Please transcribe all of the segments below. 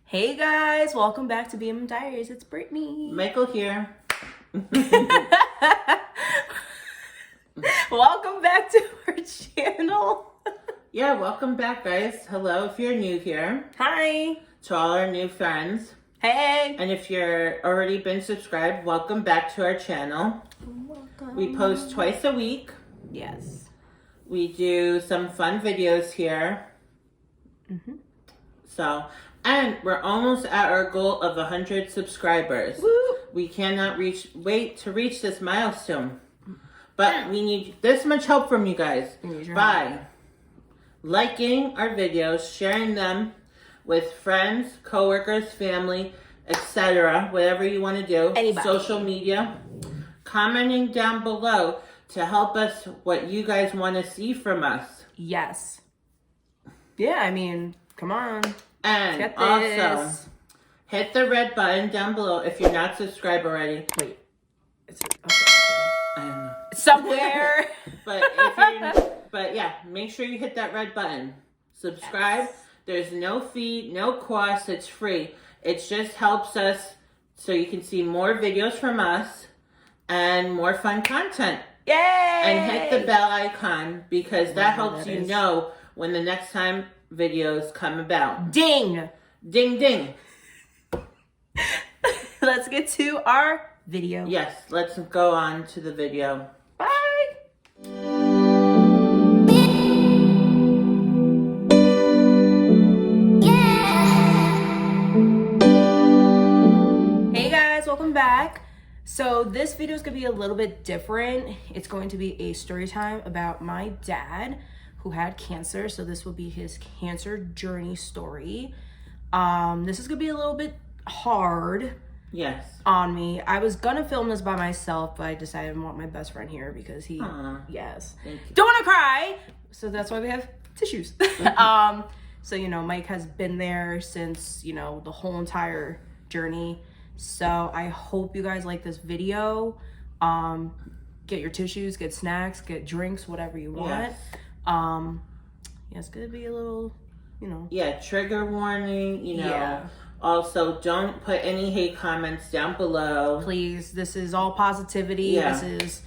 Hey guys, welcome back to BM Diaries. It's Brittany. Michael here. Welcome back to our channel. Yeah, welcome back, guys. Hello, if you're new here. Hi. To all our new friends. Hey. And if you're already been subscribed, welcome back to our channel. Welcome. We post twice a week. Yes. We do some fun videos here. So, and we're almost at our goal of 100 subscribers. Woo. We cannot wait to reach this milestone. But we need this much help from you guys by liking our videos, sharing them with friends, coworkers, family, etc. Whatever you want to do. Anybody. Social media. Commenting down below to help us what you guys want to see from us. Yes. Yeah, I mean, come on. And also, hit the red button down below if you're not subscribed already. Wait. It's I don't know. somewhere. But yeah, make sure you hit that red button. Subscribe. Yes. There's no fee, no cost. It's free. It just helps us so you can see more videos from us and more fun content. Yay! And hit the bell icon because that helps you is. know when the next time videos come about. Ding! Ding, ding. Let's get to our video. Yes, let's go on to the video. Bye! Hey guys, welcome back. So this video is going to be a little bit different. It's going to be a story time about my dad who had cancer. So this will be his cancer journey story. This is going to be a little bit hard. Yes. On me. I was gonna film this by myself, but I decided I want my best friend here because he, yes, don't want to cry. So that's why we have tissues. So, you know, Mike has been there since, you know, the whole entire journey. So I hope you guys like this video. Get your tissues, get snacks, get drinks, whatever you want. Yes. Yeah, it's gonna be a little, you know. Yeah, trigger warning, you know. Yeah. Also, don't put any hate comments down below. Please, this is all positivity. Yeah. This is,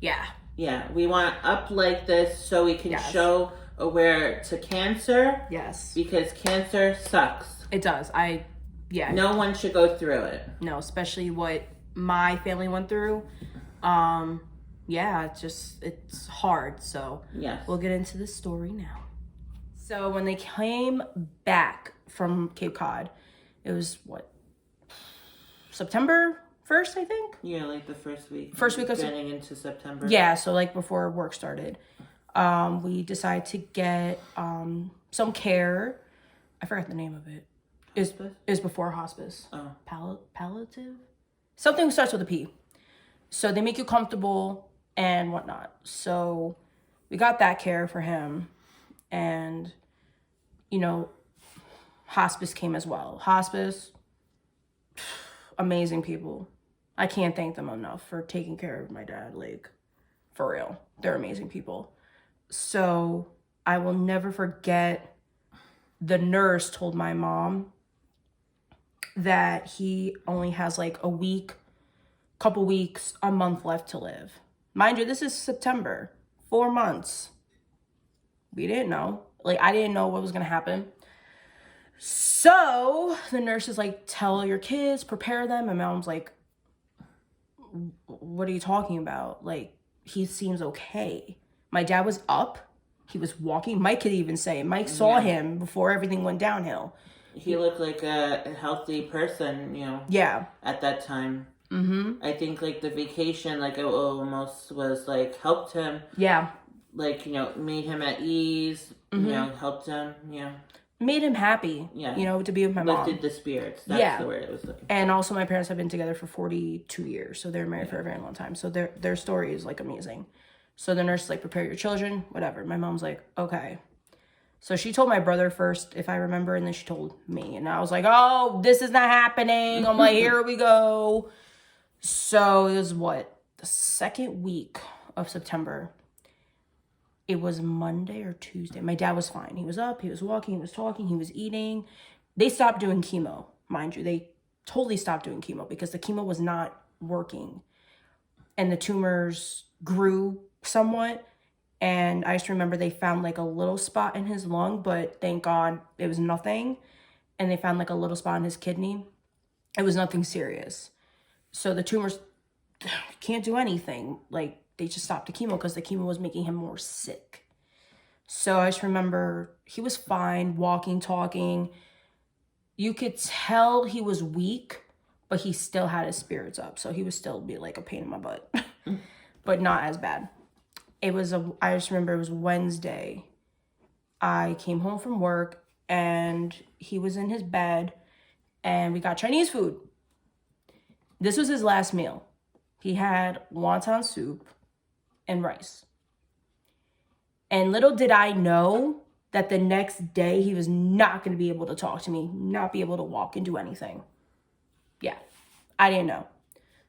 yeah. Yeah, we want to up like this so we can show aware to cancer. Yes. Because cancer sucks. It does. Yeah. No one should go through it. No, especially what my family went through. Yeah, it's hard. So yes, we'll get into the story now. So when they came back from Cape Cod, it was September 1st, I think? Yeah, like the first week. First week of getting into September. Yeah, so like before work started. We decided to get some care. I forgot the name of it. Is before hospice. Oh. Palliative? Something starts with a P. So they make you comfortable and whatnot. So we got that care for him. And, you know, hospice came as well. Hospice, amazing people. I can't thank them enough for taking care of my dad. Like, for real. They're amazing people. So I will never forget the nurse told my mom that he only has like a week, couple weeks, a month left to live. Mind you, this is September. 4 months. We didn't know. Like, I didn't know what was going to happen. So the nurse is like, tell your kids, prepare them. And mom's like, what are you talking about? Like, he seems okay. My dad was up. He was walking. Mike could even say, Mike saw him before everything went downhill. He looked like a healthy person, you know. Yeah. At that time. I think like the vacation, like it almost was like helped him. Yeah. Like, you know, made him at ease, you know, helped him, you know. Made him happy, you know, to be with my mom. Lifted the spirits. That's the word I was looking for. And also my parents have been together for 42 years. So they're married for a very long time. So their story is like amazing. So the nurse is like, prepare your children, whatever. My mom's like, okay. So she told my brother first, if I remember, and then she told me. And I was like, oh, this is not happening. I'm like, here we go. So it was the second week of September. It was Monday or Tuesday. My dad was fine. He was up, he was walking, he was talking, he was eating. They stopped doing chemo, mind you. They totally stopped doing chemo because the chemo was not working. And the tumors grew somewhat. And I just remember they found like a little spot in his lung, but thank God it was nothing. And they found like a little spot in his kidney. It was nothing serious. So the tumors can't do anything. Like, they just stopped the chemo because the chemo was making him more sick. So I just remember he was fine, walking, talking. You could tell he was weak, but he still had his spirits up. So he would still be like a pain in my butt, but not as bad. I just remember it was Wednesday. I came home from work and he was in his bed and we got Chinese food. This was his last meal. He had wonton soup and rice. And little did I know that the next day he was not going to be able to talk to me, not be able to walk and do anything. Yeah, I didn't know.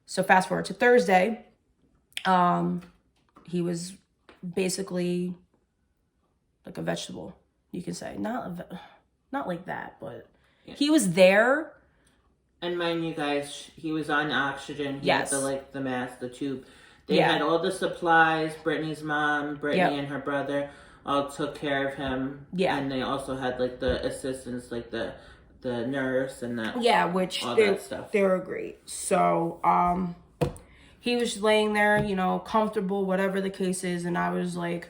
So fast forward to Thursday, he was basically like a vegetable, you can say. Not like that, but he was there. And mind you guys, he was on oxygen. He had the mask, the tube. They had all the supplies. Brittany's mom, Brittany and her brother all took care of him. Yeah. And they also had like the assistants, like the nurse and that. Yeah, which that stuff. They were great. So He was laying there, you know, comfortable, whatever the case is. And I was like,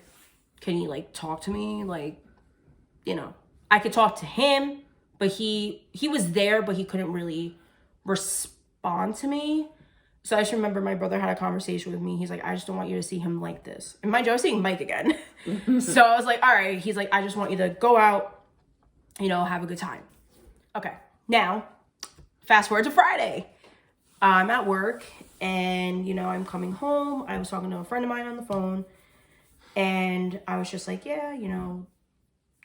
can you like talk to me? Like, you know, I could talk to him, but he was there, but he couldn't really respond to me. So I just remember my brother had a conversation with me. He's like, I just don't want you to see him like this. And mind you, I was seeing Mike again. So I was like, all right. He's like, I just want you to go out, you know, have a good time. Okay. Now, fast forward to Friday. I'm at work and, you know, I'm coming home. I was talking to a friend of mine on the phone and I was just like, yeah, you know,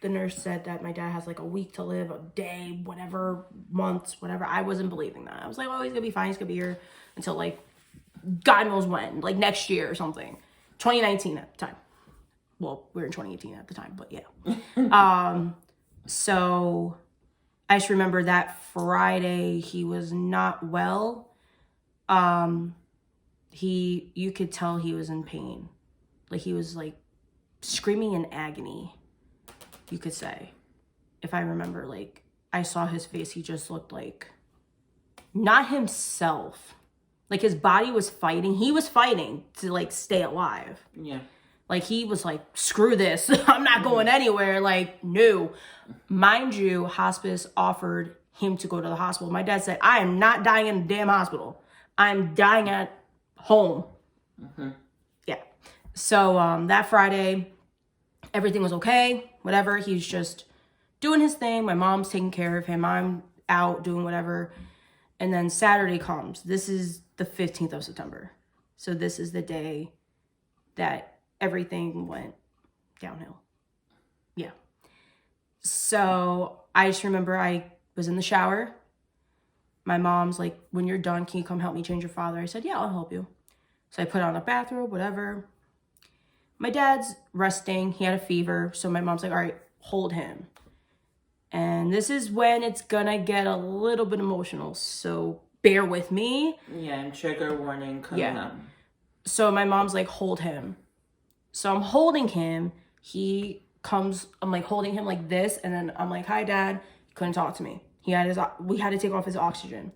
the nurse said that my dad has like a week to live, a day, whatever, months, whatever. I wasn't believing that. I was like, oh, he's gonna be fine. He's gonna be here until like, God knows when, like next year or something. 2019 at the time. Well, we were in 2018 at the time, but yeah. So I just remember that Friday he was not well. You could tell he was in pain. Like he was like screaming in agony, you could say. If I remember, like I saw his face, he just looked like not himself. Like his body was fighting. He was fighting to like stay alive. Yeah. Like he was like, screw this. I'm not going anywhere. Like, no. Mind you, hospice offered him to go to the hospital. My dad said, I am not dying in a damn hospital. I'm dying at home. Mm-hmm. Yeah. So that Friday, everything was okay. Whatever. He's just doing his thing. My mom's taking care of him. I'm out doing whatever. And then Saturday comes. This is the 15th of September. So this is the day that everything went downhill. Yeah. So I just remember I was in the shower. My mom's like, when you're done, can you come help me change your father? I said, yeah, I'll help you. So I put on a bathrobe, whatever. My dad's resting. He had a fever. So my mom's like, all right, hold him. And this is when it's gonna get a little bit emotional. So bear with me. Yeah, and trigger warning coming up. So my mom's like, hold him. So I'm holding him. He comes, I'm like holding him like this. And then I'm like, hi, Dad. He couldn't talk to me. We had to take off his oxygen.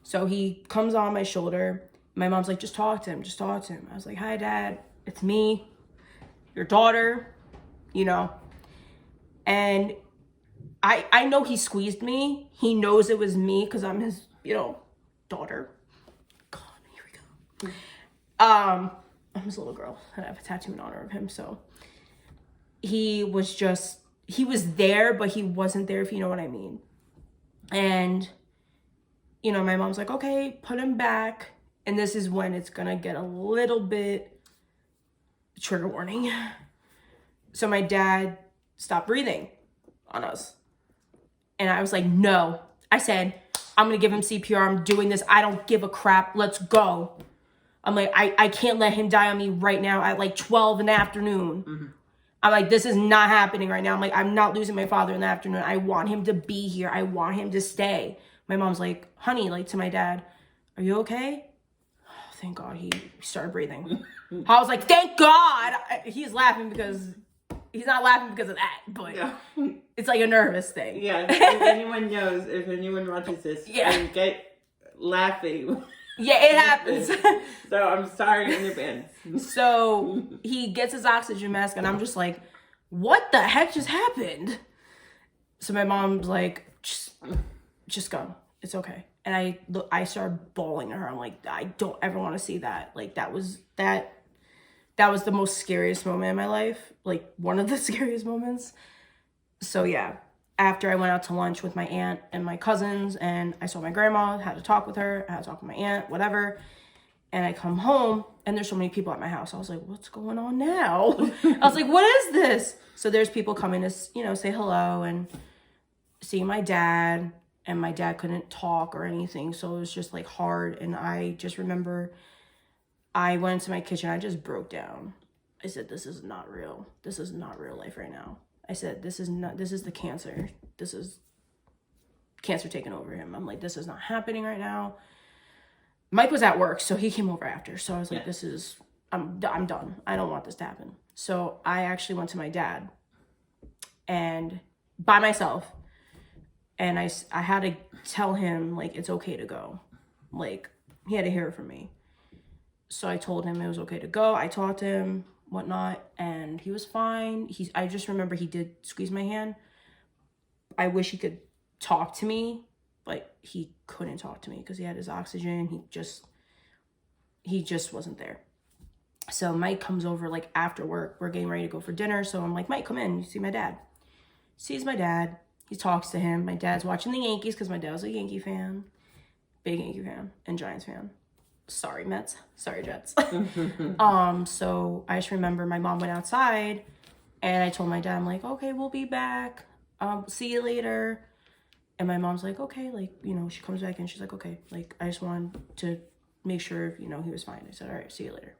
So he comes on my shoulder. My mom's like, just talk to him. Just talk to him. I was like, hi, Dad. It's me, your daughter, you know. And I know he squeezed me. He knows it was me because I'm his, you know, daughter. God, here we go. I'm his little girl and I have a tattoo in honor of him. So he was there, but he wasn't there, if you know what I mean. And, you know, my mom's like, okay, put him back. And this is when it's gonna get a little bit trigger warning. So my dad stopped breathing on us. And I was like, no. I said, I'm gonna give him CPR. I'm doing this. I don't give a crap. Let's go. I'm like, I can't let him die on me right now at like 12 in the afternoon. Mm-hmm. I'm like, this is not happening right now. I'm like, I'm not losing my father in the afternoon. I want him to be here. I want him to stay. My mom's like, honey, like to my dad, are you okay? Oh, thank God he started breathing. I was like, thank God. He's laughing because he's not laughing because of that, but it's like a nervous thing. Yeah, if anyone knows, if anyone watches this, and get laughing. Yeah, it happens. So I'm sorry in advance. So he gets his oxygen mask, and I'm just like, what the heck just happened? So my mom's like, just go. It's okay. And I started bawling at her. I'm like, I don't ever want to see that. Like, that was the most scariest moment in my life. Like, one of the scariest moments. So yeah, after I went out to lunch with my aunt and my cousins, and I saw my grandma, had to talk with her, I had to talk with my aunt, whatever. And I come home, and there's so many people at my house. I was like, what's going on now? I was like, what is this? So there's people coming to, say hello and see my dad. And my dad couldn't talk or anything. So it was just like hard. And I just remember I went into my kitchen. I just broke down. I said, this is not real. This is not real life right now. I said, this is the cancer. This is cancer taking over him. I'm like, this is not happening right now. Mike was at work, so he came over after. So I was like, I'm done. I don't want this to happen. So I actually went to my dad and by myself. And I had to tell him, like, it's okay to go. Like, he had to hear it from me. So I told him it was okay to go. I talked to him, whatnot, and he was fine. I just remember he did squeeze my hand. I wish he could talk to me, but he couldn't talk to me because he had his oxygen. He just wasn't there. So Mike comes over, like, after work. We're getting ready to go for dinner. So I'm like, Mike, come in. You see my dad. Sees my dad. He talks to him. My dad's watching the Yankees because my dad was a Yankee fan. Big Yankee fan and Giants fan. Sorry, Mets. Sorry, Jets. So I just remember my mom went outside and I told my dad, I'm like, okay, we'll be back. See you later. And my mom's like, okay, like, she comes back and she's like, okay, like, I just wanted to make sure, he was fine. I said, all right, see you later.